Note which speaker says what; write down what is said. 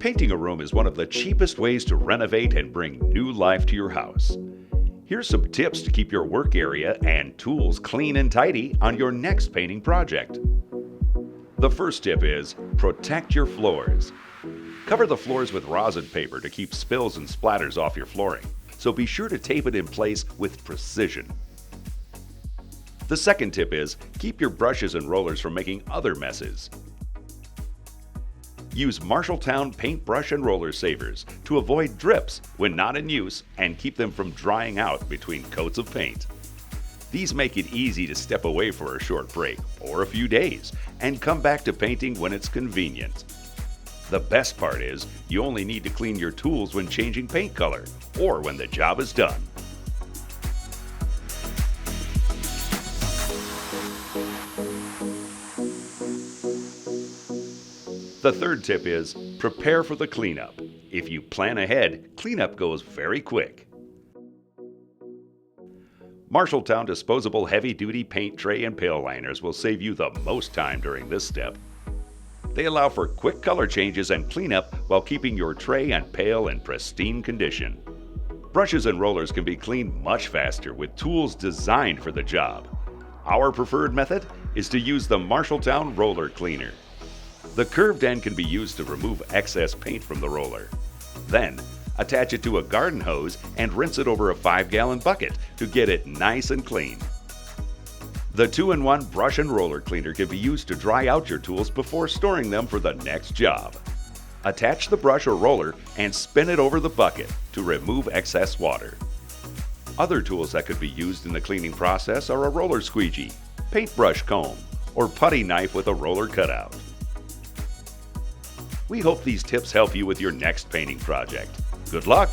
Speaker 1: Painting a room is one of the cheapest ways to renovate and bring new life to your house. Here's some tips to keep your work area and tools clean and tidy on your next painting project. The first tip is protect your floors. Cover the floors with rosin paper to keep spills and splatters off your flooring, so be sure to tape it in place with precision. The second tip is keep your brushes and rollers from making other messes. Use Marshalltown paintbrush and roller savers to avoid drips when not in use and keep them from drying out between coats of paint. These make it easy to step away for a short break or a few days and come back to painting when it's convenient. The best part is you only need to clean your tools when changing paint color or when the job is done. The third tip is prepare for the cleanup. If you plan ahead, cleanup goes very quick. Marshalltown disposable heavy-duty paint tray and pail liners will save you the most time during this step. They allow for quick color changes and cleanup while keeping your tray and pail in pristine condition. Brushes and rollers can be cleaned much faster with tools designed for the job. Our preferred method is to use the Marshalltown roller cleaner. The curved end can be used to remove excess paint from the roller. Then, attach it to a garden hose and rinse it over a 5-gallon bucket to get it nice and clean. The 2-in-1 brush and roller cleaner can be used to dry out your tools before storing them for the next job. Attach the brush or roller and spin it over the bucket to remove excess water. Other tools that could be used in the cleaning process are a roller squeegee, paintbrush comb, or putty knife with a roller cutout. We hope these tips help you with your next painting project. Good luck!